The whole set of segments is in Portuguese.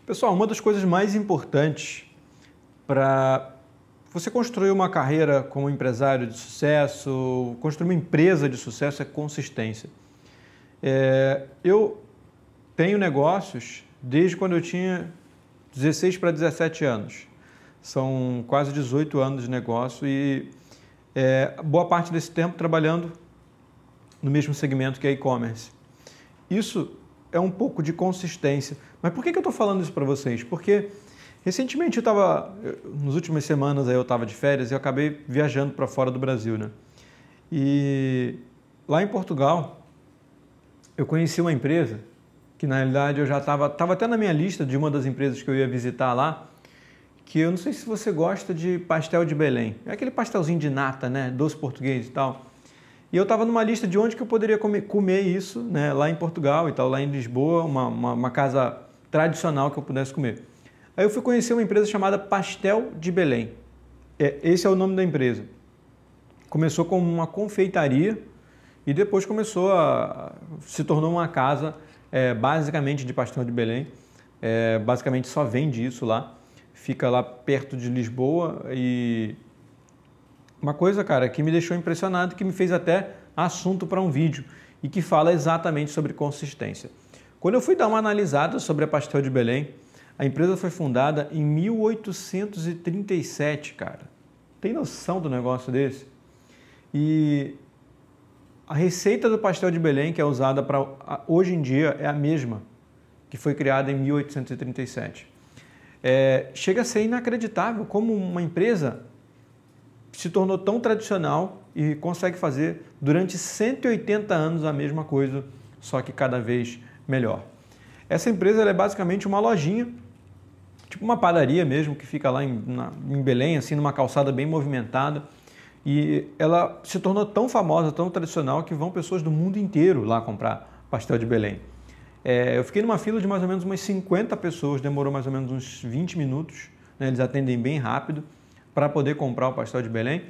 Pessoal, uma das coisas mais importantes para você construir uma carreira como empresário de sucesso, construir uma empresa de sucesso é consistência. Eu tenho negócios desde quando eu tinha 16 para 17 anos. São quase 18 anos de negócio e boa parte desse tempo trabalhando no mesmo segmento que é e-commerce. Isso é um pouco de consistência. Mas por que eu estou falando isso para vocês? Porque recentemente nas últimas semanas eu estava de férias e eu acabei viajando para fora do Brasil, né? E lá em Portugal eu conheci uma empresa que na realidade eu já estava até na minha lista de uma das empresas que eu ia visitar lá, que eu não sei se você gosta de pastel de Belém. É aquele pastelzinho de nata, né? Doce português e tal. E eu estava numa lista de onde que eu poderia comer isso, né? Lá em Portugal e tal, lá em Lisboa, uma casa tradicional que eu pudesse comer. Aí eu fui conhecer uma empresa chamada Pastel de Belém. Esse é o nome da empresa. Começou como uma confeitaria e depois se tornou uma casa basicamente de pastel de Belém. Basicamente só vende isso lá. Fica lá perto de Lisboa e uma coisa, cara, que me deixou impressionado, que me fez até assunto para um vídeo e que fala exatamente sobre consistência. Quando eu fui dar uma analisada sobre a Pastel de Belém, a empresa foi fundada em 1837, cara. Tem noção do negócio desse? E a receita do pastel de Belém, que é usada hoje em dia, é a mesma que foi criada em 1837. Chega a ser inacreditável como uma empresa se tornou tão tradicional e consegue fazer durante 180 anos a mesma coisa, só que cada vez melhor. Essa empresa é basicamente uma lojinha, tipo uma padaria mesmo, que fica lá em Belém, assim, numa calçada bem movimentada. E ela se tornou tão famosa, tão tradicional, que vão pessoas do mundo inteiro lá comprar pastel de Belém. Eu fiquei numa fila de mais ou menos umas 50 pessoas, demorou mais ou menos uns 20 minutos, né? Eles atendem bem rápido para poder comprar o pastel de Belém.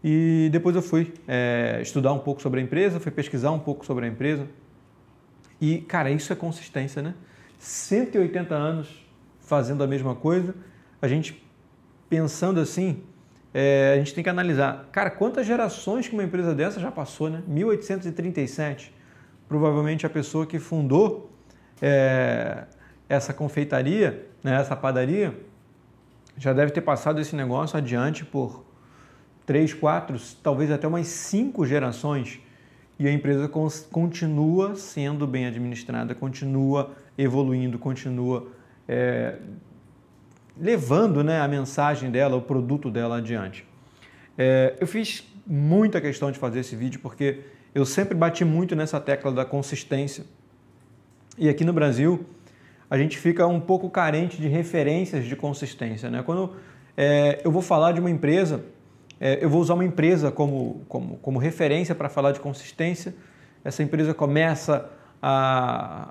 E depois eu fui estudar um pouco sobre a empresa, fui pesquisar um pouco sobre a empresa. E, cara, isso é consistência, né? 180 anos fazendo a mesma coisa, a gente pensando assim, a gente tem que analisar, cara, quantas gerações que uma empresa dessa já passou, né? 1837, provavelmente a pessoa que fundou essa confeitaria, né, essa padaria, já deve ter passado esse negócio adiante por 3, 4, talvez até umas 5 gerações. E a empresa continua sendo bem administrada, continua evoluindo, continua levando, né, a mensagem dela, o produto dela adiante. Eu fiz muita questão de fazer esse vídeo porque eu sempre bati muito nessa tecla da consistência. E aqui no Brasil, a gente fica um pouco carente de referências de consistência, né? Quando eu vou falar de uma empresa, eu vou usar uma empresa como referência para falar de consistência. Essa empresa começa a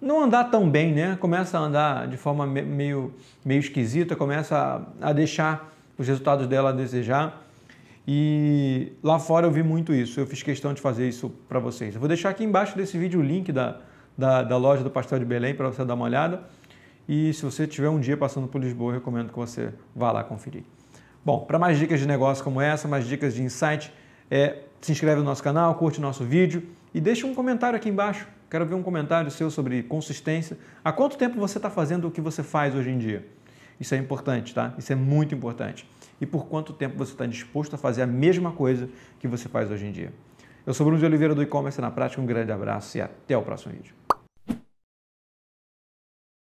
não andar tão bem, né? Começa a andar de forma meio esquisita, começa a deixar os resultados dela a desejar. E lá fora eu vi muito isso, eu fiz questão de fazer isso para vocês. Eu vou deixar aqui embaixo desse vídeo o link da loja do Pastel de Belém para você dar uma olhada. E se você tiver um dia passando por Lisboa, eu recomendo que você vá lá conferir. Bom, para mais dicas de negócio como essa, mais dicas de insight, se inscreve no nosso canal, curte o nosso vídeo e deixa um comentário aqui embaixo. Quero ver um comentário seu sobre consistência. Há quanto tempo você está fazendo o que você faz hoje em dia? Isso é importante, tá? Isso é muito importante. E por quanto tempo você está disposto a fazer a mesma coisa que você faz hoje em dia? Eu sou Bruno de Oliveira do E-Commerce na Prática, um grande abraço e até o próximo vídeo.